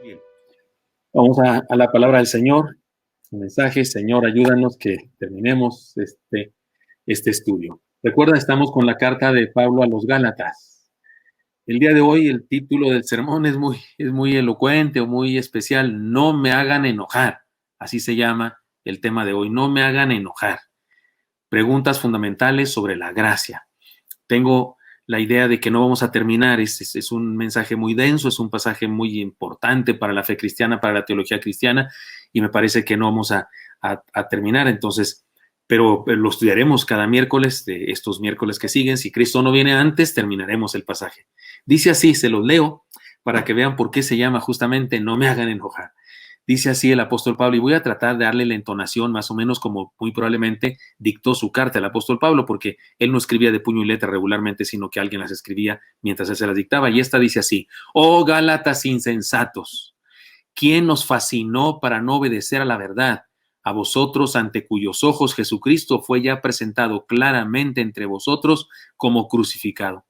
Bien. Vamos a la palabra del Señor. El mensaje, Señor, ayúdanos que terminemos este estudio. Recuerda, estamos con la carta de Pablo a los Gálatas. El día de hoy el título del sermón es muy elocuente o muy especial. No me hagan enojar. Así se llama el tema de hoy. No me hagan enojar. Preguntas fundamentales sobre la gracia. Tengo la idea de que no vamos a terminar. Es un mensaje muy denso, es un pasaje muy importante para la fe cristiana, para la teología cristiana, y me parece que no vamos a terminar. Entonces, pero lo estudiaremos cada miércoles, de estos miércoles que siguen. Si Cristo no viene antes, terminaremos el pasaje. Dice así, se los leo para que vean por qué se llama justamente No me hagan enojar. Dice así el apóstol Pablo, y voy a tratar de darle la entonación más o menos como muy probablemente dictó su carta el apóstol Pablo, porque él no escribía de puño y letra regularmente, sino que alguien las escribía mientras él se las dictaba. Y esta dice así: oh Gálatas insensatos, ¿quién nos fascinó para no obedecer a la verdad? A vosotros, ante cuyos ojos Jesucristo fue ya presentado claramente entre vosotros como crucificado.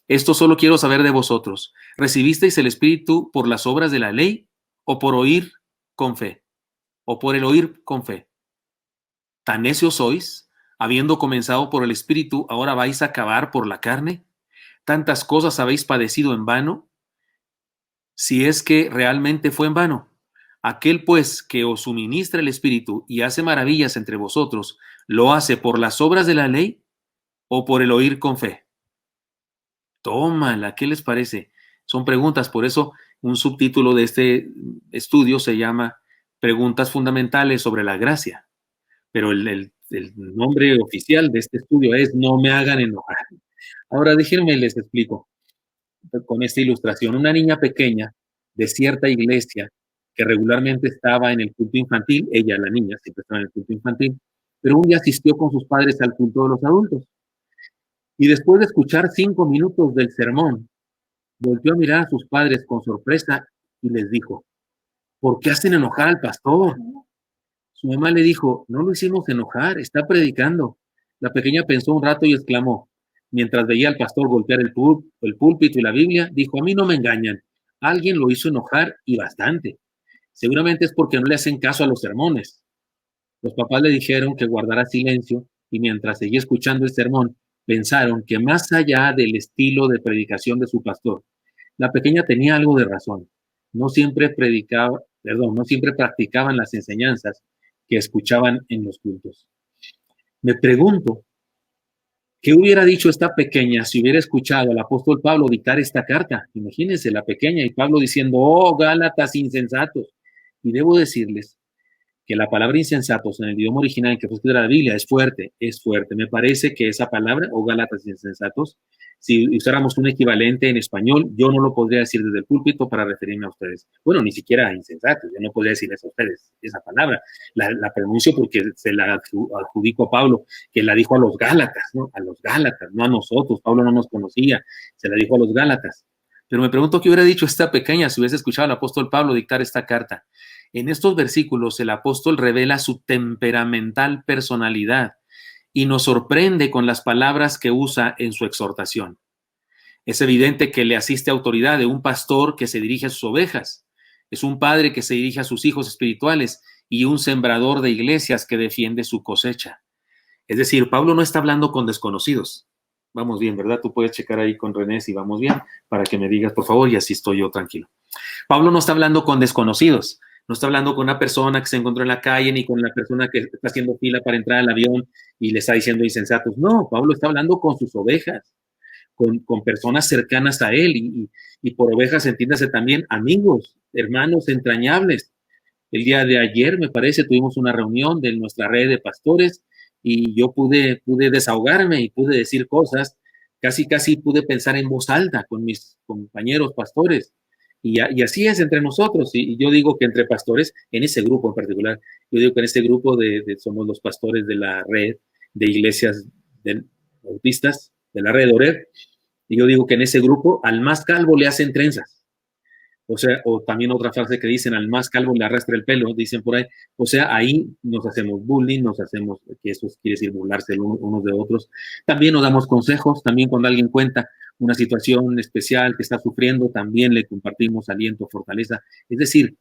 Esto solo quiero saber de vosotros. ¿Recibisteis el Espíritu por las obras de la ley o por oír con fe? ¿O por el oír con fe? ¿Tan necios sois? Habiendo comenzado por el Espíritu, ¿ahora vais a acabar por la carne? ¿Tantas cosas habéis padecido en vano? Si es que realmente fue en vano. Aquel pues que os suministra el Espíritu y hace maravillas entre vosotros, ¿lo hace por las obras de la ley o por el oír con fe? Tómala, ¿qué les parece? Son preguntas, por eso un subtítulo de este estudio se llama Preguntas fundamentales sobre la gracia. Pero el nombre oficial de este estudio es No me hagan enojar. Ahora déjenme les explico con esta ilustración. Una niña pequeña de cierta iglesia que regularmente estaba en el culto infantil, ella, la niña, siempre estaba en el culto infantil, pero un día asistió con sus padres al culto de los adultos. Y después de escuchar 5 minutos del sermón, volvió a mirar a sus padres con sorpresa y les dijo: ¿por qué hacen enojar al pastor? Su mamá le dijo: no lo hicimos enojar, está predicando. La pequeña pensó un rato y exclamó, mientras veía al pastor golpear el púlpito y la Biblia, dijo: a mí no me engañan, alguien lo hizo enojar y bastante. Seguramente es porque no le hacen caso a los sermones. Los papás le dijeron que guardara silencio y mientras seguía escuchando el sermón, pensaron que más allá del estilo de predicación de su pastor, la pequeña tenía algo de razón. No siempre practicaban las enseñanzas que escuchaban en los cultos. Me pregunto, ¿qué hubiera dicho esta pequeña si hubiera escuchado al apóstol Pablo dictar esta carta? Imagínense, la pequeña y Pablo diciendo: oh, Gálatas insensatos. Y debo decirles que la palabra insensatos en el idioma original en que fue escrita la Biblia es fuerte, es fuerte. Me parece que esa palabra, o Gálatas insensatos, si usáramos un equivalente en español, yo no lo podría decir desde el púlpito para referirme a ustedes. Bueno, ni siquiera a insensatos, yo no podría decirles a ustedes esa palabra. La pronuncio porque se la adjudico a Pablo, que la dijo a los Gálatas, ¿no? A los Gálatas, no a nosotros. Pablo no nos conocía, se la dijo a los Gálatas. Pero me pregunto qué hubiera dicho esta pequeña si hubiese escuchado al apóstol Pablo dictar esta carta. En estos versículos el apóstol revela su temperamental personalidad y nos sorprende con las palabras que usa en su exhortación. Es evidente que le asiste autoridad de un pastor que se dirige a sus ovejas, es un padre que se dirige a sus hijos espirituales y un sembrador de iglesias que defiende su cosecha. Es decir, Pablo no está hablando con desconocidos. Vamos bien, ¿verdad? Tú puedes checar ahí con René si vamos bien para que me digas, por favor, y así estoy yo tranquilo. Pablo no está hablando con desconocidos. No está hablando con una persona que se encontró en la calle, ni con la persona que está haciendo fila para entrar al avión y le está diciendo insensatos. No, Pablo está hablando con sus ovejas, con personas cercanas a él. Y por ovejas entiéndase también amigos, hermanos entrañables. El día de ayer, me parece, tuvimos una reunión de nuestra red de pastores y yo pude desahogarme y pude decir cosas. Casi pude pensar en voz alta con mis compañeros pastores. Y así es entre nosotros. Y yo digo que entre pastores, en ese grupo en particular, yo digo que en este grupo somos los pastores de la red de iglesias bautistas, de la red Oreb. Y yo digo que en ese grupo al más calvo le hacen trenzas, O sea, o también otra frase que dicen, al más calvo le arrastra el pelo, dicen por ahí. O sea, ahí nos hacemos bullying, nos hacemos, que eso quiere decir burlarse unos de otros. También nos damos consejos, también cuando alguien cuenta una situación especial que está sufriendo, también le compartimos aliento, fortaleza. Es decir,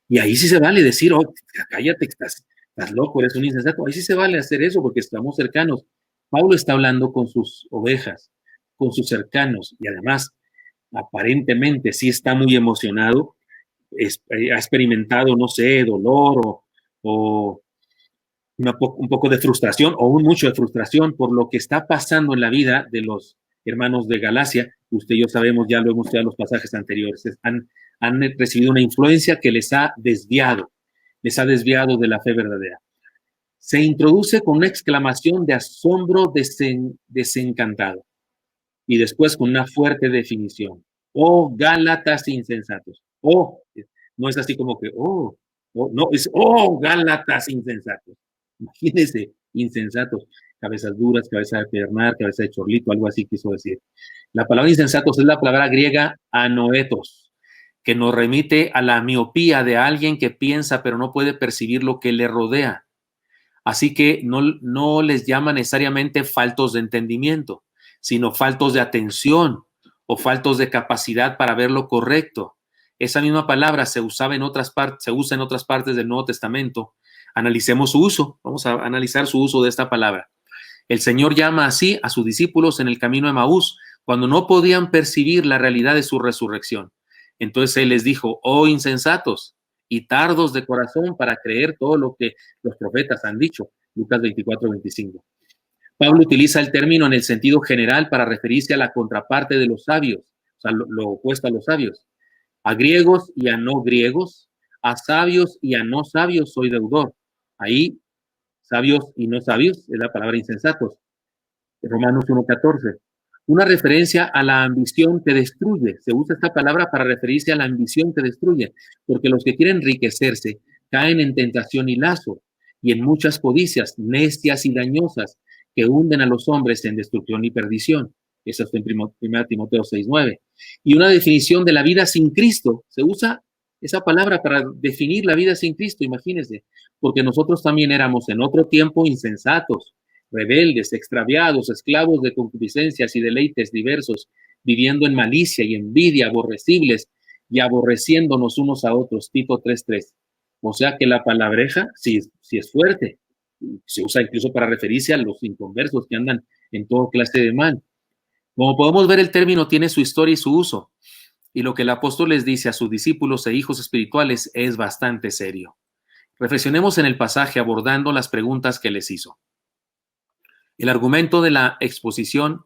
y ahí sí se vale decir, oh, cállate, estás loco, eres un insensato. Ahí sí se vale hacer eso porque estamos cercanos. Pablo está hablando con sus ovejas, con sus cercanos, y además aparentemente sí está muy emocionado, ha experimentado, no sé, dolor o un poco de frustración o un mucho de frustración por lo que está pasando en la vida de los hermanos de Galacia. Usted y yo sabemos, ya lo hemos estudiado en los pasajes anteriores, han recibido una influencia que les ha desviado de la fe verdadera. Se introduce con una exclamación de asombro desencantado y después con una fuerte definición. Oh, Gálatas insensatos. Oh, no es así como que, no, es, oh, Gálatas insensatos. Imagínense, insensatos, cabezas duras, cabeza de pedernal, cabeza de chorlito, algo así quiso decir. La palabra insensatos es la palabra griega anoetos, que nos remite a la miopía de alguien que piensa pero no puede percibir lo que le rodea. Así que no les llama necesariamente faltos de entendimiento, sino faltos de atención o faltos de capacidad para ver lo correcto. Esa misma palabra se usa en otras partes del Nuevo Testamento. Analicemos su uso. Vamos a analizar su uso de esta palabra. El Señor llama así a sus discípulos en el camino de Emaús, cuando no podían percibir la realidad de su resurrección. Entonces Él les dijo, oh insensatos y tardos de corazón para creer todo lo que los profetas han dicho. Lucas 24-25. Pablo utiliza el término en el sentido general para referirse a la contraparte de los sabios, o sea, lo opuesto a los sabios. A griegos y a no griegos, a sabios y a no sabios soy deudor. Ahí, sabios y no sabios es la palabra insensatos. Romanos 1:14. Una referencia a la ambición que destruye. Se usa esta palabra para referirse a la ambición que destruye, porque los que quieren enriquecerse caen en tentación y lazo y en muchas codicias necias y dañosas que hunden a los hombres en destrucción y perdición. Eso está en 1 Timoteo 6:9. Y una definición de la vida sin Cristo. Se usa esa palabra para definir la vida sin Cristo, imagínense, porque nosotros también éramos en otro tiempo insensatos, rebeldes, extraviados, esclavos de concupiscencias y deleites diversos, viviendo en malicia y envidia, aborrecibles y aborreciéndonos unos a otros. Tito 3:3. O sea que la palabreja sí es fuerte. Se usa incluso para referirse a los inconversos que andan en toda clase de mal. Como podemos ver, el término tiene su historia y su uso. Y lo que el apóstol les dice a sus discípulos e hijos espirituales es bastante serio. Reflexionemos en el pasaje abordando las preguntas que les hizo. El argumento de la exposición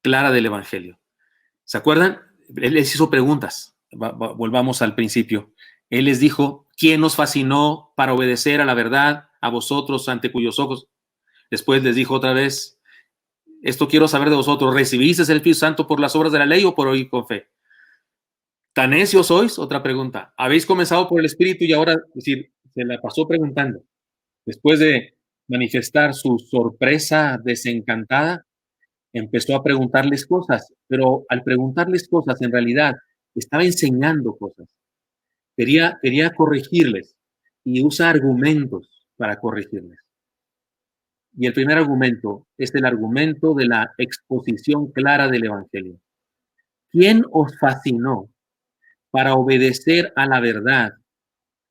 clara del Evangelio. ¿Se acuerdan? Él les hizo preguntas. Volvamos al principio. Él les dijo, ¿quién nos fascinó para obedecer a la verdad a vosotros ante cuyos ojos? Después les dijo otra vez, esto quiero saber de vosotros, ¿recibisteis el Espíritu Santo por las obras de la ley o por oír con fe? ¿Tan necios sois? Otra pregunta. ¿Habéis comenzado por el Espíritu y ahora, es decir, se la pasó preguntando? Después de manifestar su sorpresa desencantada, empezó a preguntarles cosas, pero al preguntarles cosas, en realidad estaba enseñando cosas. Quería corregirles y usa argumentos para corregirles. Y el primer argumento es el argumento de la exposición clara del Evangelio. ¿Quién os fascinó para obedecer a la verdad,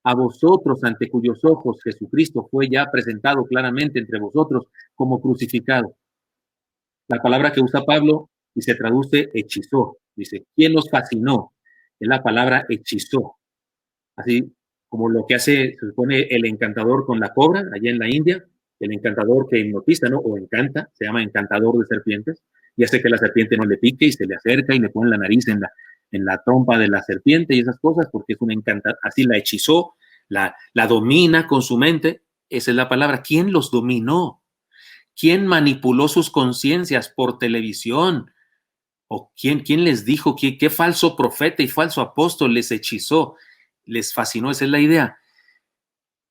a vosotros ante cuyos ojos Jesucristo fue ya presentado claramente entre vosotros como crucificado? La palabra que usa Pablo y se traduce hechizó. Dice, ¿quién nos fascinó? Es la palabra hechizó. Así como lo que hace, se supone, el encantador con la cobra allá en la India, el encantador que hipnotiza, ¿no? O encanta, se llama encantador de serpientes, y hace que la serpiente no le pique y se le acerca y le pone la nariz en la trompa de la serpiente y esas cosas, porque es un encantador, así la hechizó, la domina con su mente. Esa es la palabra. ¿Quién los dominó? ¿Quién manipuló sus conciencias por televisión? ¿O quién les dijo qué falso profeta y falso apóstol les hechizó? Les fascinó, esa es la idea.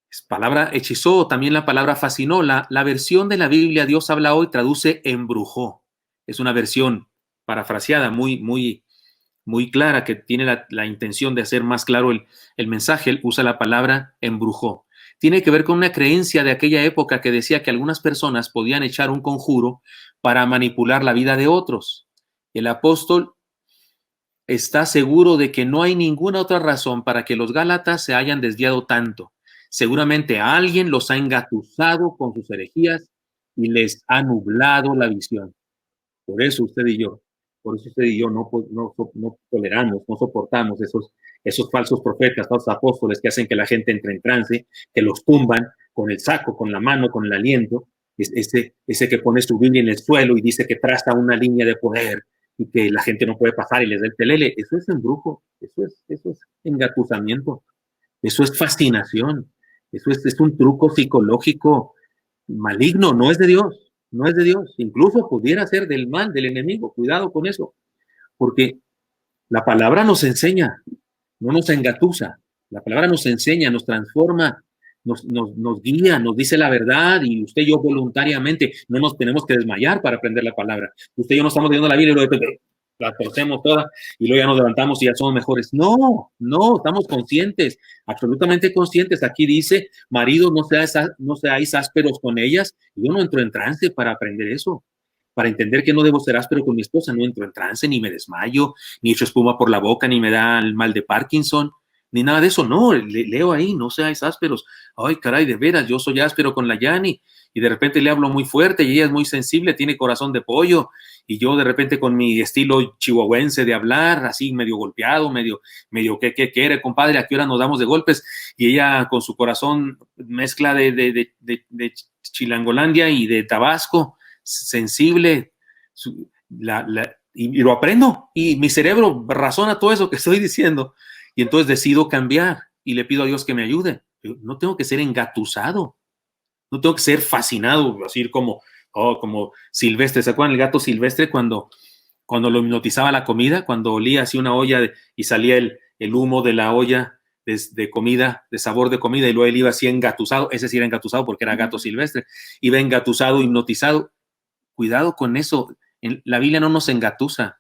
Es palabra hechizó, también la palabra fascinó. La versión de la Biblia Dios habla hoy traduce embrujó. Es una versión parafraseada, muy muy clara, que tiene la intención de hacer más claro el mensaje, él usa la palabra embrujó. Tiene que ver con una creencia de aquella época que decía que algunas personas podían echar un conjuro para manipular la vida de otros. El apóstol está seguro de que no hay ninguna otra razón para que los gálatas se hayan desviado tanto. Seguramente alguien los ha engatusado con sus herejías y les ha nublado la visión. Por eso usted y yo, por eso usted y yo no toleramos, no soportamos esos falsos profetas, falsos apóstoles que hacen que la gente entre en trance, que los tumban con el saco, con la mano, con el aliento, ese que pone su Biblia en el suelo y dice que traza una línea de poder y que la gente no puede pasar y les da el telele. Eso es embrujo, eso es engatusamiento, eso es fascinación, es un truco psicológico maligno, no es de Dios, no es de Dios. Incluso pudiera ser del mal, del enemigo. Cuidado con eso, porque la palabra nos enseña, no nos engatusa. La palabra nos enseña, nos transforma, nos guía, nos dice la verdad y usted y yo voluntariamente no nos tenemos que desmayar para aprender la palabra. Usted y yo no estamos leyendo la Biblia y luego la torcemos toda y luego ya nos levantamos y ya somos mejores. No, no, estamos conscientes, absolutamente conscientes. Aquí dice, maridos, no seáis ásperos con ellas. Yo no entro en trance para aprender eso. Para entender que no debo ser áspero con mi esposa, no entro en trance, ni me desmayo, ni echo espuma por la boca, ni me da el mal de Parkinson, ni nada de eso. No, leo ahí, no seáis ásperos. Ay, caray, de veras, yo soy áspero con la Yani, y de repente le hablo muy fuerte, y ella es muy sensible, tiene corazón de pollo, y yo de repente con mi estilo chihuahuense de hablar, así medio golpeado, medio, ¿qué quiere, compadre? ¿A qué hora nos damos de golpes? Y ella con su corazón mezcla de Chilangolandia y de Tabasco, sensible, y lo aprendo, y mi cerebro razona todo eso que estoy diciendo, y entonces decido cambiar, y le pido a Dios que me ayude. Yo no tengo que ser engatusado, no tengo que ser fascinado, así como Silvestre. ¿Se acuerdan el gato Silvestre cuando lo hipnotizaba la comida? Cuando olía así una olla y salía el humo de la olla de comida, de sabor de comida, y luego él iba así engatusado. Ese sí era engatusado porque era gato Silvestre. Iba engatusado, hipnotizado. Cuidado con eso. La Biblia no nos engatusa.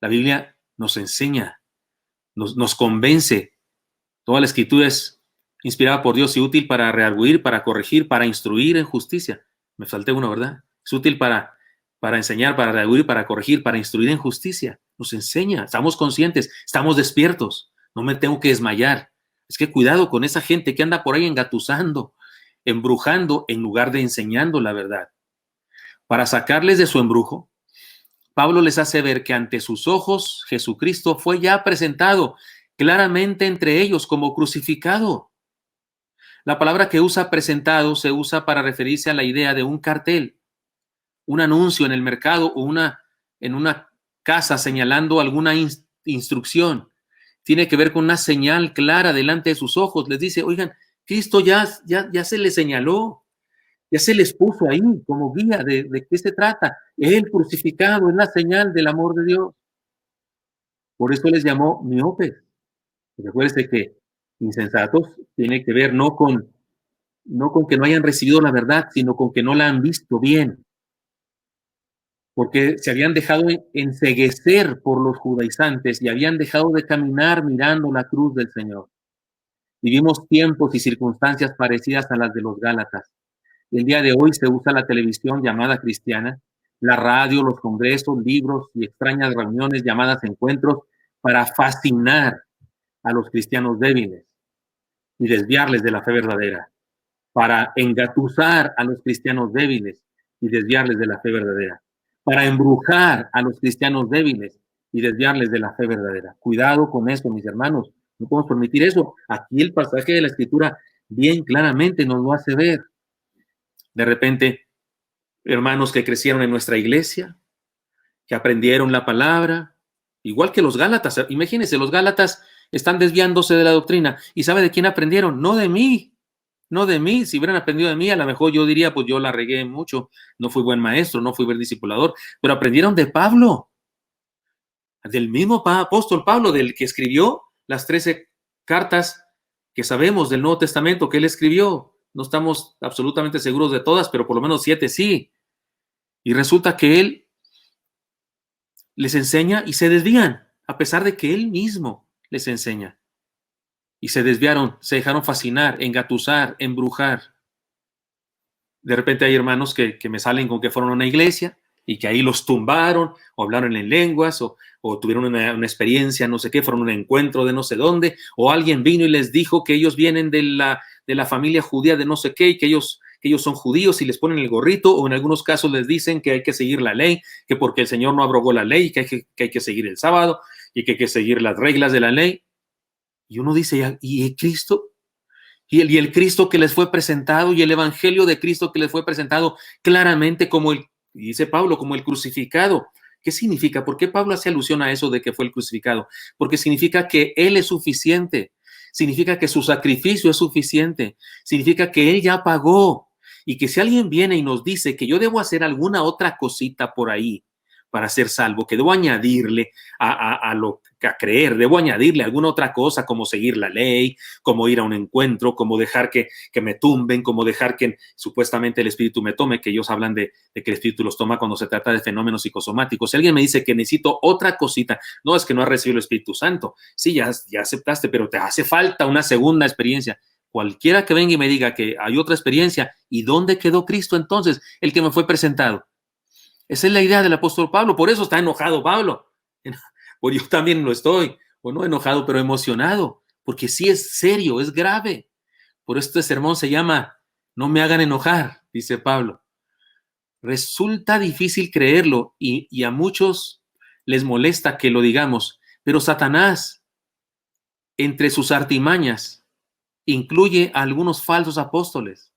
La Biblia nos enseña, nos convence. Toda la escritura es inspirada por Dios y útil para redarguir, para corregir, para instruir en justicia. Me falté uno, ¿verdad? Es útil para enseñar, para redarguir, para corregir, para instruir en justicia. Nos enseña, estamos conscientes, estamos despiertos. No me tengo que desmayar. Es que cuidado con esa gente que anda por ahí engatusando, embrujando en lugar de enseñando la verdad. Para sacarles de su embrujo, Pablo les hace ver que ante sus ojos Jesucristo fue ya presentado claramente entre ellos como crucificado. La palabra que usa presentado se usa para referirse a la idea de un cartel, un anuncio en el mercado o en una casa señalando alguna instrucción. Tiene que ver con una señal clara delante de sus ojos. Les dice, oigan, Cristo ya se le señaló, ya se les puso ahí como guía de qué se trata. Él crucificado es la señal del amor de Dios. Por eso les llamó miopes. Recuerde que insensatos tiene que ver no con que no hayan recibido la verdad, sino con que no la han visto bien, porque se habían dejado enceguecer por los judaizantes y habían dejado de caminar mirando la cruz del Señor. Vivimos tiempos y circunstancias parecidas a las de los Gálatas. El día de hoy se usa la televisión llamada cristiana, la radio, los congresos, libros y extrañas reuniones llamadas encuentros para fascinar a los cristianos débiles y desviarles de la fe verdadera, para engatusar a los cristianos débiles y desviarles de la fe verdadera, para embrujar a los cristianos débiles y desviarles de la fe verdadera. Cuidado con esto, mis hermanos, no podemos permitir eso. Aquí el pasaje de la Escritura bien claramente nos lo hace ver. De repente, hermanos que crecieron en nuestra iglesia, que aprendieron la palabra, igual que los Gálatas. Imagínense, los Gálatas están desviándose de la doctrina. ¿Y sabe de quién aprendieron? No de mí, no de mí. Si hubieran aprendido de mí, a lo mejor yo diría, pues yo la regué mucho, no fui buen maestro, no fui buen discipulador, pero aprendieron de Pablo, del mismo apóstol Pablo, del que escribió las 13 cartas que sabemos del Nuevo Testamento que él escribió. No estamos absolutamente seguros de todas, pero por lo menos 7 sí. Y resulta que él les enseña y se desvían. a pesar de que él mismo les enseña. Y se desviaron, se dejaron fascinar, engatusar, embrujar. De repente hay hermanos que me salen con que fueron a una iglesia y que ahí los tumbaron o hablaron en lenguas o tuvieron una experiencia, no sé qué, fueron a un encuentro de no sé dónde, o alguien vino y les dijo que ellos vienen de la familia judía de no sé qué y que ellos son judíos y les ponen el gorrito, o en algunos casos les dicen que hay que seguir la ley, que porque el Señor no abrogó la ley, que hay que seguir el sábado y que hay que seguir las reglas de la ley. Y uno dice, ¿y Cristo? Y el Cristo que les fue presentado y el evangelio de Cristo que les fue presentado claramente como dice Pablo, como el crucificado. ¿Qué significa? ¿Por qué Pablo hace alusión a eso de que fue el crucificado? Porque significa que Él es suficiente, significa que su sacrificio es suficiente, significa que Él ya pagó y que si alguien viene y nos dice que yo debo hacer alguna otra cosita por ahí para ser salvo, que debo añadirle a creer, debo añadirle alguna otra cosa como seguir la ley, como ir a un encuentro, como dejar que me tumben, como dejar que supuestamente el espíritu me tome, que ellos hablan de que el espíritu los toma cuando se trata de fenómenos psicosomáticos. Si alguien me dice que necesito otra cosita, no, es que no has recibido el Espíritu Santo. Sí, ya aceptaste, pero te hace falta una segunda experiencia. Cualquiera que venga y me diga que hay otra experiencia, ¿y dónde quedó Cristo entonces, el que me fue presentado? Esa es la idea del apóstol Pablo, por eso está enojado Pablo. Pues yo también lo estoy, o no enojado, pero emocionado, porque sí es serio, es grave. Por eso este sermón se llama No me hagan enojar, dice Pablo. Resulta difícil creerlo y a muchos les molesta que lo digamos, pero Satanás, entre sus artimañas, incluye a algunos falsos apóstoles,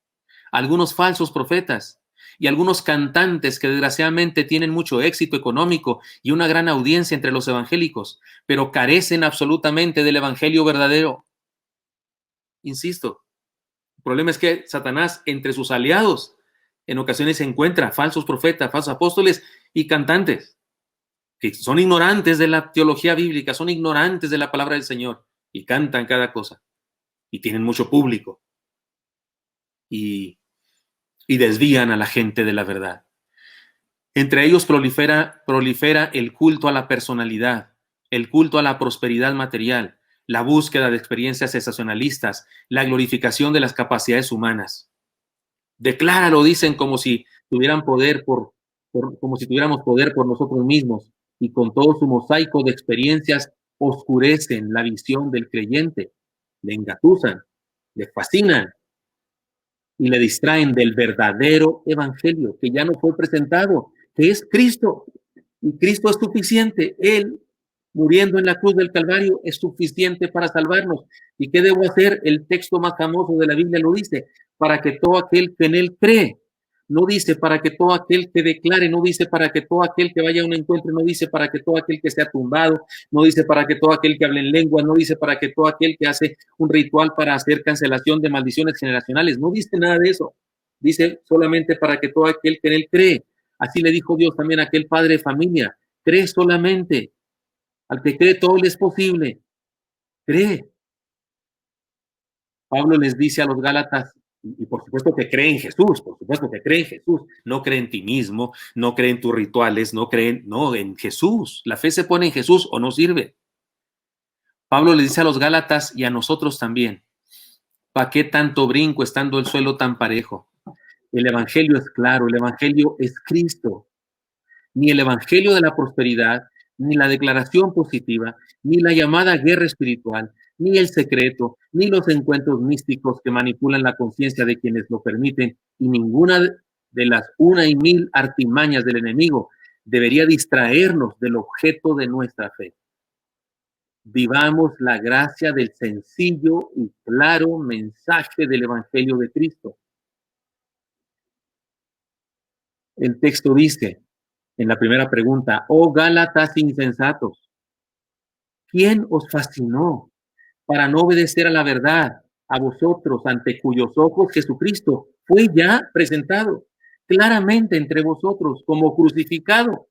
a algunos falsos profetas y algunos cantantes que desgraciadamente tienen mucho éxito económico y una gran audiencia entre los evangélicos, pero carecen absolutamente del evangelio verdadero. Insisto, el problema es que Satanás, entre sus aliados, en ocasiones se encuentra falsos profetas, falsos apóstoles y cantantes que son ignorantes de la teología bíblica, son ignorantes de la palabra del Señor y cantan cada cosa y tienen mucho público y desvían a la gente de la verdad. Entre ellos prolifera el culto a la personalidad, el culto a la prosperidad material, la búsqueda de experiencias sensacionalistas, la glorificación de las capacidades humanas. Decláralo, dicen, como si tuvieran poder como si tuviéramos poder por nosotros mismos, y con todo su mosaico de experiencias oscurecen la visión del creyente, le engatusan, le fascinan y le distraen del verdadero evangelio que ya no fue presentado, que es Cristo. Y Cristo es suficiente. Él, muriendo en la cruz del Calvario, es suficiente para salvarnos. ¿Y qué debo hacer? El texto más famoso de la Biblia lo dice, para que todo aquel que en él cree, no dice para que todo aquel que declare, no dice para que todo aquel que vaya a un encuentro, no dice para que todo aquel que sea tumbado, no dice para que todo aquel que hable en lengua, no dice para que todo aquel que hace un ritual para hacer cancelación de maldiciones generacionales, no dice nada de eso. Dice solamente para que todo aquel que en él cree. Así le dijo Dios también a aquel padre de familia, cree solamente. Al que cree todo le es posible. Cree. Pablo les dice a los Gálatas, y por supuesto que cree en Jesús, por supuesto que cree en Jesús, no cree en ti mismo, no cree en tus rituales, no en Jesús. La fe se pone en Jesús o no sirve. Pablo le dice a los Gálatas y a nosotros también, ¿para qué tanto brinco estando el suelo tan parejo? El evangelio es claro, el evangelio es Cristo. Ni el evangelio de la prosperidad, ni la declaración positiva, ni la llamada guerra espiritual, ni el secreto, ni los encuentros místicos que manipulan la conciencia de quienes lo permiten, y ninguna de las 1,000 artimañas del enemigo debería distraernos del objeto de nuestra fe. Vivamos la gracia del sencillo y claro mensaje del Evangelio de Cristo. El texto dice, en la primera pregunta, oh Gálatas insensatos, ¿quién os fascinó para no obedecer a la verdad, a vosotros ante cuyos ojos Jesucristo fue ya presentado claramente entre vosotros como crucificado?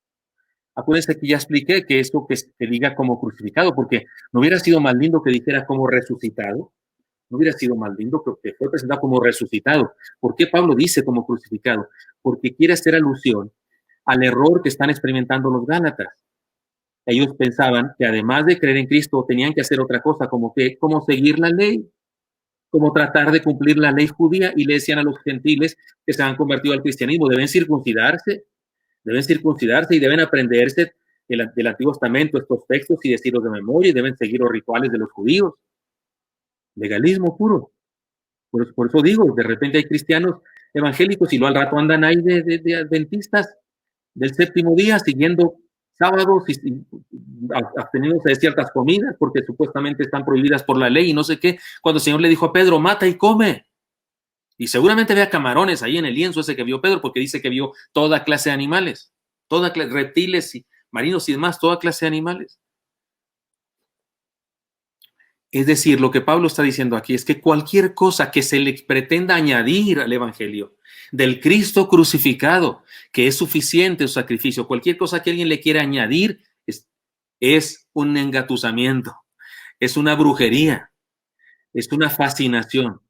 Acuérdense que ya expliqué que esto que diga como crucificado, porque no hubiera sido más lindo que dijera como resucitado, no hubiera sido más lindo que fue presentado como resucitado. ¿Por qué Pablo dice como crucificado? Porque quiere hacer alusión al error que están experimentando los Gálatas. Ellos pensaban que además de creer en Cristo tenían que hacer otra cosa, como seguir la ley, como tratar de cumplir la ley judía, y le decían a los gentiles que se han convertido al cristianismo, deben circuncidarse y deben aprenderse del Antiguo Testamento estos textos y decirlos de memoria, y deben seguir los rituales de los judíos. Legalismo puro. Por eso digo, de repente hay cristianos evangélicos y luego al rato andan ahí de adventistas del séptimo día, siguiendo sábados y absteniéndose de ciertas comidas porque supuestamente están prohibidas por la ley y no sé qué, cuando el Señor le dijo a Pedro, mata y come. Y seguramente había camarones ahí en el lienzo ese que vio Pedro, porque dice que vio toda clase de animales, reptiles y marinos y demás, toda clase de animales. Es decir, lo que Pablo está diciendo aquí es que cualquier cosa que se le pretenda añadir al Evangelio del Cristo crucificado, que es suficiente su sacrificio, cualquier cosa que alguien le quiera añadir es un engatusamiento, es una brujería, es una fascinación.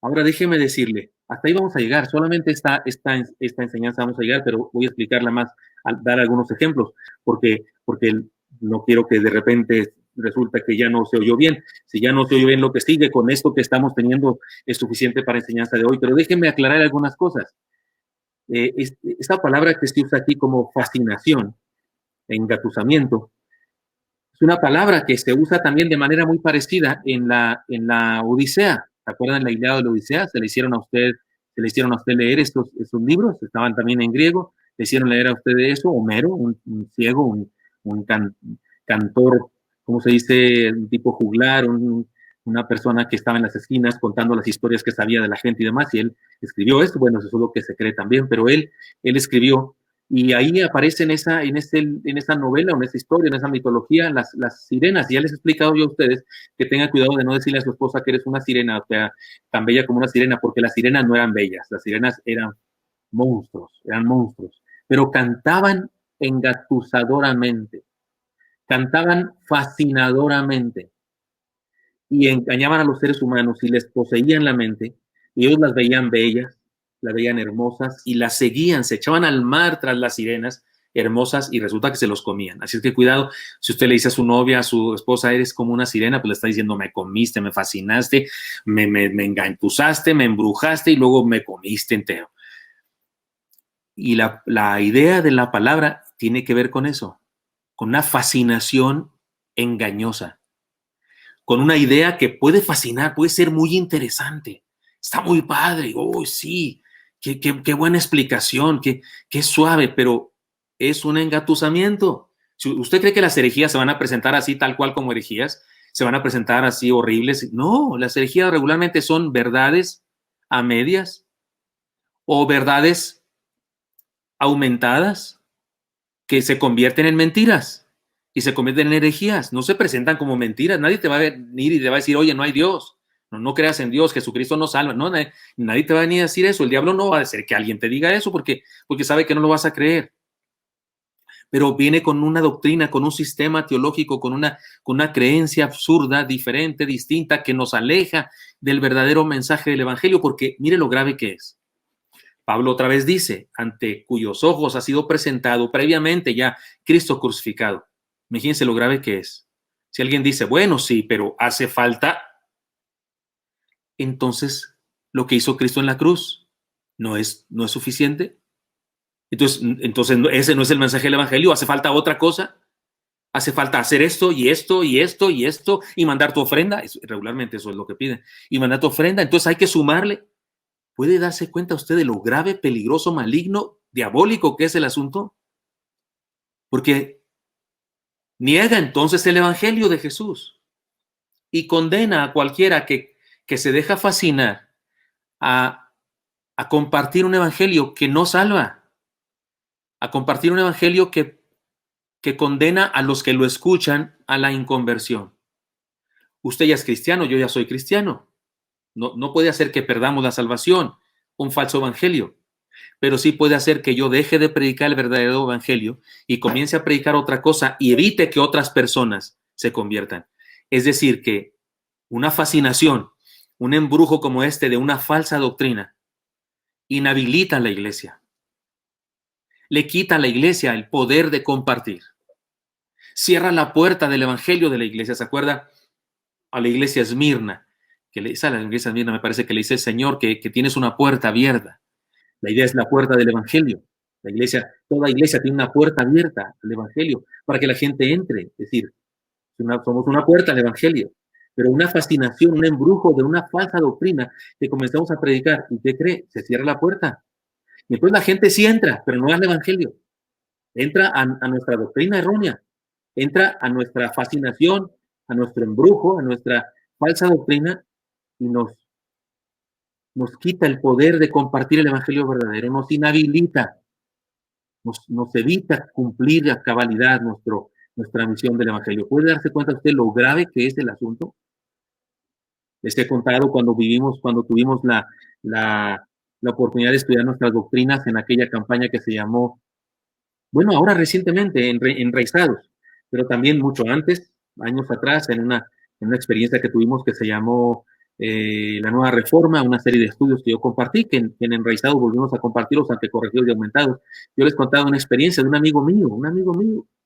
Ahora déjeme decirle, hasta ahí vamos a llegar, solamente esta enseñanza vamos a llegar, pero voy a explicarla más, dar algunos ejemplos, porque no quiero que de repente resulta que ya no se oyó bien. Si ya no se oyó bien lo que sigue, con esto que estamos teniendo es suficiente para enseñanza de hoy, pero déjenme aclarar algunas cosas. Esta palabra que se usa aquí como fascinación, engatusamiento, es una palabra que se usa también de manera muy parecida en la Odisea. ¿Se acuerdan la Ilíada de la Odisea? Se le hicieron a usted leer estos libros, estaban también en griego, le hicieron leer a usted de eso, Homero, un ciego, un cantor, ¿cómo se dice? Un tipo juglar, una persona que estaba en las esquinas contando las historias que sabía de la gente y demás, y él escribió esto, bueno, eso es lo que se cree también, pero él escribió, y ahí aparece en esa novela, en esa historia, en esa mitología, las sirenas. Y ya les he explicado yo a ustedes que tengan cuidado de no decirle a su esposa que eres una sirena, o sea, tan bella como una sirena, porque las sirenas no eran bellas, las sirenas eran monstruos, pero cantaban engatusadoramente, cantaban fascinadoramente y engañaban a los seres humanos y les poseían la mente, y ellos las veían bellas, las veían hermosas y las seguían, se echaban al mar tras las sirenas hermosas y resulta que se los comían. Así es que cuidado, si usted le dice a su novia, a su esposa, eres como una sirena, pues le está diciendo, me comiste, me fascinaste, me engatusaste, me embrujaste y luego me comiste entero. Y la idea de la palabra tiene que ver con eso, con una fascinación engañosa, con una idea que puede fascinar, puede ser muy interesante. Está muy padre, oh sí, qué buena explicación, qué suave, pero es un engatusamiento. Si usted cree que las herejías se van a presentar así, tal cual como herejías, se van a presentar así horribles, no, las herejías regularmente son verdades a medias o verdades aumentadas que se convierten en mentiras y se convierten en herejías. No se presentan como mentiras. Nadie te va a venir y te va a decir, oye, no hay Dios. No creas en Dios, Jesucristo no salva. No, nadie te va a venir a decir eso. El diablo no va a decir que alguien te diga eso porque sabe que no lo vas a creer. Pero viene con una doctrina, con un sistema teológico, con una creencia absurda, diferente, distinta, que nos aleja del verdadero mensaje del Evangelio, porque mire lo grave que es. Pablo otra vez dice, ante cuyos ojos ha sido presentado previamente ya Cristo crucificado. Imagínense lo grave que es. Si alguien dice, bueno, sí, pero hace falta, entonces lo que hizo Cristo en la cruz no es Suficiente. Entonces ese no es el mensaje del Evangelio, hace falta otra cosa. Hace falta hacer esto y esto y esto y esto y mandar tu ofrenda. Regularmente eso es lo que piden. Y mandar tu ofrenda, entonces hay que sumarle. ¿Puede darse cuenta usted de lo grave, peligroso, maligno, diabólico que es el asunto? Porque niega entonces el Evangelio de Jesús y condena a cualquiera que se deja fascinar a compartir un Evangelio que no salva, a compartir un Evangelio que condena a los que lo escuchan a la inconversión. Usted ya es cristiano, yo ya soy cristiano. No puede hacer que perdamos la salvación, un falso evangelio, pero sí puede hacer que yo deje de predicar el verdadero evangelio y comience a predicar otra cosa y evite que otras personas se conviertan. Es decir, que una fascinación, un embrujo como este de una falsa doctrina, inhabilita a la iglesia. Le quita a la iglesia el poder de compartir. cierra la puerta del evangelio de la iglesia. ¿Se acuerda? A la iglesia Esmirna, que le dice a la iglesia Esmirna, me parece que le dice el Señor que tienes una puerta abierta. La idea es la puerta del evangelio. La iglesia, toda iglesia tiene una puerta abierta al evangelio para que la gente entre. Es decir, somos una puerta al evangelio, pero una fascinación, un embrujo de una falsa doctrina que comenzamos a predicar. ¿Y qué cree? Se cierra la puerta. Y después la gente sí entra, pero no al evangelio. Entra a nuestra doctrina errónea, entra a nuestra fascinación, a nuestro embrujo, a nuestra falsa doctrina y nos quita el poder de compartir el evangelio verdadero, nos inhabilita, nos evita cumplir a cabalidad nuestra misión del evangelio. ¿Puede darse cuenta usted lo grave que es el asunto? Les he contado cuando tuvimos la oportunidad de estudiar nuestras doctrinas en aquella campaña que se llamó, bueno, ahora recientemente, Enraizados, pero también mucho antes, años atrás, en una experiencia que tuvimos que se llamó La Nueva Reforma, una serie de estudios que yo compartí, que en Enraizados volvimos a compartirlos ante corregidos y aumentados. Yo les contaba una experiencia de un amigo mío,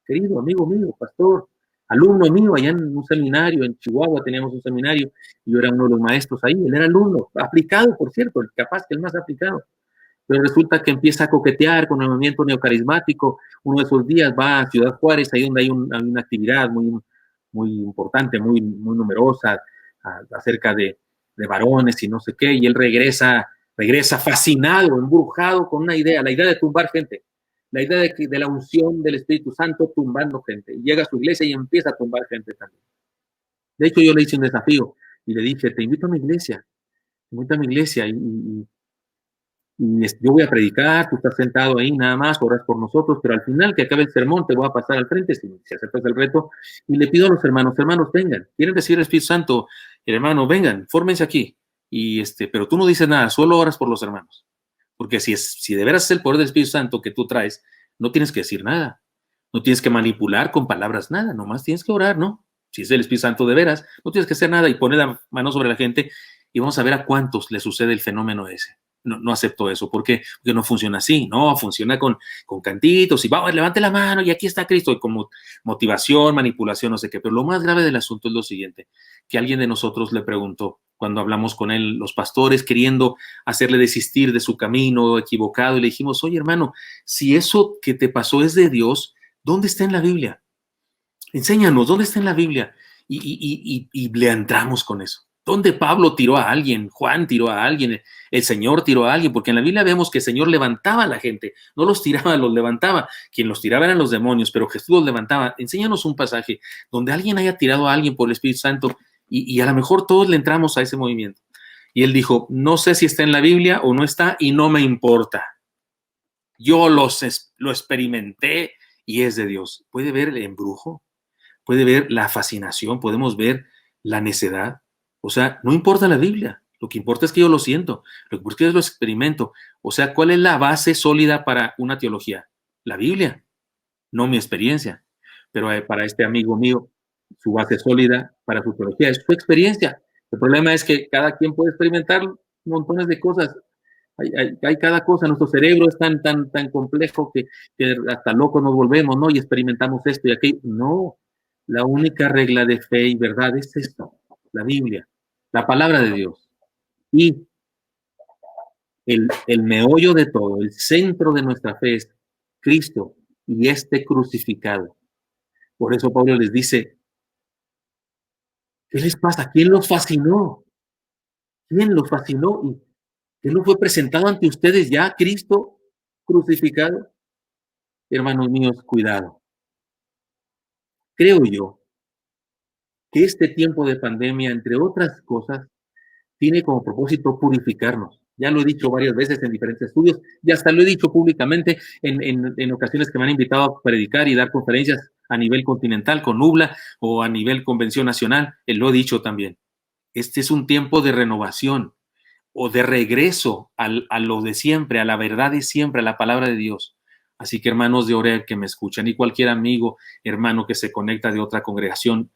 querido amigo mío, pastor, alumno mío, allá en un seminario, en Chihuahua teníamos un seminario, y yo era uno de los maestros ahí, él era alumno, aplicado, por cierto, capaz que el más aplicado, pero resulta que empieza a coquetear con el movimiento neocarismático. Uno de esos días va a Ciudad Juárez, ahí donde hay una actividad muy importante, muy numerosa, acerca de varones y no sé qué, y él regresa fascinado, embrujado con una idea, la idea de tumbar gente, la idea de la unción del Espíritu Santo tumbando gente. Y llega a su iglesia y empieza a tumbar gente también. De hecho, yo le hice un desafío y le dije, te invito a mi iglesia, y yo voy a predicar, tú estás sentado ahí nada más, oras por nosotros, pero al final que acabe el sermón te voy a pasar al frente si aceptas el reto, y le pido a los hermanos, vengan, quieren decir el Espíritu Santo, el hermano, vengan, fórmense aquí, pero tú no dices nada, solo oras por los hermanos, porque si de veras es el poder del Espíritu Santo que tú traes, no tienes que decir nada, no tienes que manipular con palabras nada, nomás tienes que orar, ¿no? Si es el Espíritu Santo de veras, no tienes que hacer nada y poner la mano sobre la gente y vamos a ver a cuántos le sucede el fenómeno ese. No acepto eso. ¿Por qué? Porque no funciona así. No, funciona con cantitos y vamos, levante la mano y aquí está Cristo. Y con motivación, manipulación, no sé qué. Pero lo más grave del asunto es lo siguiente, que alguien de nosotros le preguntó cuando hablamos con él, los pastores queriendo hacerle desistir de su camino equivocado, y le dijimos, oye hermano, si eso que te pasó es de Dios, ¿dónde está en la Biblia? Enséñanos, ¿dónde está en la Biblia? Y le entramos con eso. ¿Dónde Pablo tiró a alguien? Juan tiró a alguien, el Señor tiró a alguien, porque en la Biblia vemos que el Señor levantaba a la gente, no los tiraba, los levantaba. Quien los tiraba eran los demonios, pero Jesús los levantaba. Enséñanos un pasaje donde alguien haya tirado a alguien por el Espíritu Santo y a lo mejor todos le entramos a ese movimiento. Y él dijo, no sé si está en la Biblia o no está y no me importa. Yo lo experimenté y es de Dios. ¿Puede ver el embrujo? ¿Puede ver la fascinación? ¿Podemos ver la necedad? O sea, no importa la Biblia. Lo que importa es que yo lo siento. Lo que importa es que yo lo experimento. O sea, ¿cuál es la base sólida para una teología? La Biblia, no mi experiencia. Pero para este amigo mío, su base sólida para su teología es su experiencia. El problema es que cada quien puede experimentar montones de cosas. Hay cada cosa, nuestro cerebro es tan complejo que hasta locos nos volvemos, ¿no? Y experimentamos esto y aquello. No, la única regla de fe y verdad es esto, la Biblia, la palabra de Dios. Y el meollo de todo, el centro de nuestra fe es Cristo y este crucificado. Por eso Pablo les dice, ¿qué les pasa? ¿Quién los fascinó? ¿Quién los fascinó? ¿Y qué no fue presentado ante ustedes ya, Cristo crucificado? Hermanos míos, cuidado. Creo yo que este tiempo de pandemia, entre otras cosas, tiene como propósito purificarnos. Ya lo he dicho varias veces en diferentes estudios y hasta lo he dicho públicamente en ocasiones que me han invitado a predicar y dar conferencias a nivel continental con Nubla o a nivel convención nacional. Lo he dicho también. Este es un tiempo de renovación o de regreso a lo de siempre, a la verdad de siempre, a la palabra de Dios. Así que hermanos de Oreb que me escuchan y cualquier amigo, hermano que se conecta de otra congregación,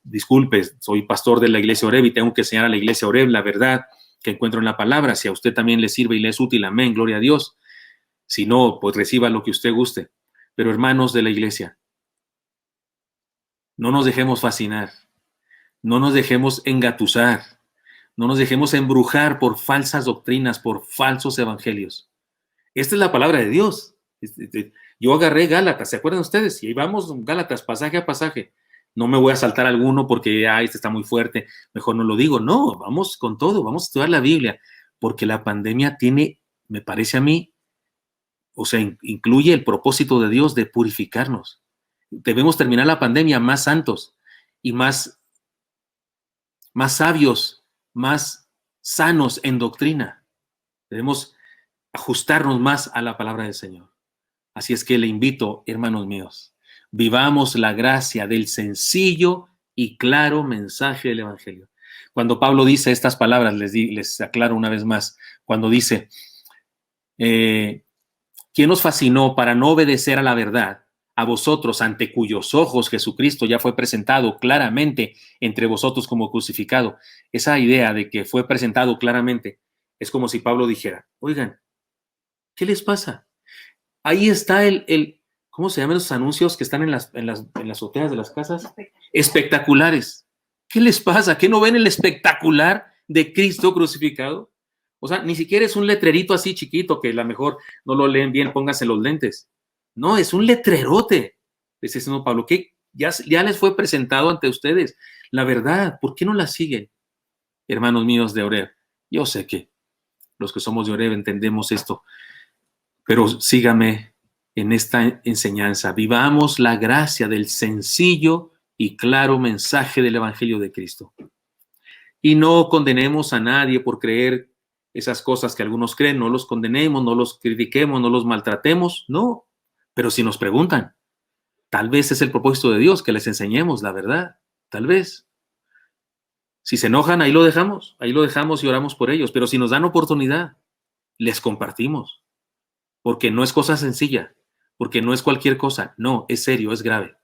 disculpe, soy pastor de la iglesia Oreb y tengo que enseñar a la iglesia Oreb la verdad que encuentro en la palabra. Si a usted también le sirve y le es útil, amén, gloria a Dios. Si no, pues reciba lo que usted guste. Pero hermanos de la iglesia, No nos dejemos fascinar, no nos dejemos engatusar, no nos dejemos embrujar por falsas doctrinas, por falsos evangelios. Esta es la palabra de Dios. Yo agarré Gálatas, ¿se acuerdan ustedes? Y ahí vamos, Gálatas, pasaje a pasaje. No me voy a saltar alguno porque este está muy fuerte, mejor no lo digo. No, vamos con todo, vamos a estudiar la Biblia, porque la pandemia tiene, me parece a mí, o sea, incluye el propósito de Dios de purificarnos. Debemos terminar la pandemia más santos y más sabios, más sanos en doctrina. Debemos ajustarnos más a la palabra del Señor. Así es que le invito, hermanos míos, vivamos la gracia del sencillo y claro mensaje del Evangelio. Cuando Pablo dice estas palabras, les aclaro una vez más, cuando dice, ¿quién os fascinó para no obedecer a la verdad? A vosotros, ante cuyos ojos Jesucristo ya fue presentado claramente entre vosotros como crucificado. Esa idea de que fue presentado claramente es como si Pablo dijera, oigan, ¿qué les pasa? Ahí está ¿cómo se llaman esos anuncios que están en las azoteas de las casas? Espectaculares. ¿Qué les pasa? ¿Qué no ven el espectacular de Cristo crucificado? O sea, ni siquiera es un letrerito así chiquito que a lo mejor no lo leen bien, pónganse los lentes. No, es un letrerote. Dice el Pablo, que ya les fue presentado ante ustedes la verdad. ¿Por qué no la siguen? Hermanos míos de Oreb, yo sé que los que somos de Oreb entendemos esto, pero sígame en esta enseñanza. Vivamos la gracia del sencillo y claro mensaje del Evangelio de Cristo. Y no condenemos a nadie por creer esas cosas que algunos creen. No los condenemos, no los critiquemos, no los maltratemos. No. Pero si nos preguntan, tal vez es el propósito de Dios que les enseñemos la verdad. Tal vez. Si se enojan, ahí lo dejamos y oramos por ellos. Pero si nos dan oportunidad, les compartimos. Porque no es cosa sencilla, porque no es cualquier cosa, no, es serio, es grave.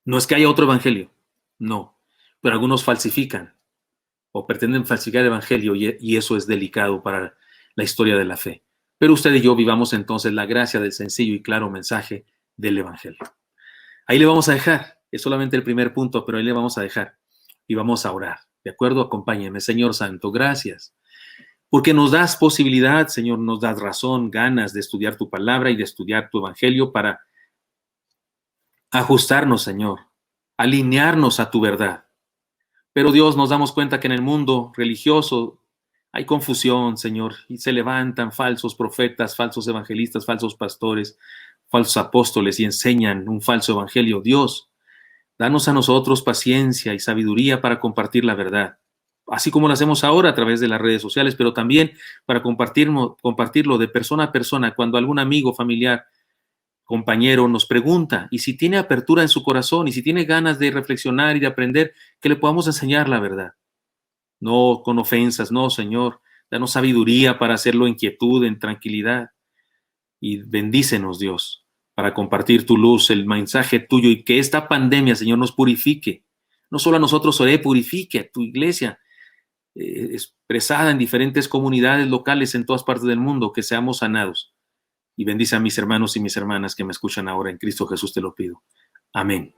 No es que haya otro evangelio, no, pero algunos falsifican o pretenden falsificar el evangelio y eso es delicado para la historia de la fe. Pero usted y yo vivamos entonces la gracia del sencillo y claro mensaje del evangelio. Ahí le vamos a dejar, es solamente el primer punto, pero ahí le vamos a dejar y vamos a orar. ¿De acuerdo? Acompáñeme, Señor Santo, gracias. Porque nos das posibilidad, Señor, nos das razón, ganas de estudiar tu palabra y de estudiar tu evangelio para ajustarnos, Señor, alinearnos a tu verdad. Pero Dios, nos damos cuenta que en el mundo religioso hay confusión, Señor, y se levantan falsos profetas, falsos evangelistas, falsos pastores, falsos apóstoles y enseñan un falso evangelio. Dios, danos a nosotros paciencia y sabiduría para compartir la verdad, así como lo hacemos ahora a través de las redes sociales, pero también para compartirlo de persona a persona cuando algún amigo, familiar, compañero nos pregunta y si tiene apertura en su corazón y si tiene ganas de reflexionar y de aprender, que le podamos enseñar la verdad. No con ofensas, no, Señor, danos sabiduría para hacerlo en quietud, en tranquilidad y bendícenos, Dios, para compartir tu luz, el mensaje tuyo y que esta pandemia, Señor, nos purifique. No solo a nosotros, Oré, purifique a tu iglesia, expresada en diferentes comunidades locales en todas partes del mundo, que seamos sanados. Y bendice a mis hermanos y mis hermanas que me escuchan ahora. En Cristo Jesús te lo pido. Amén.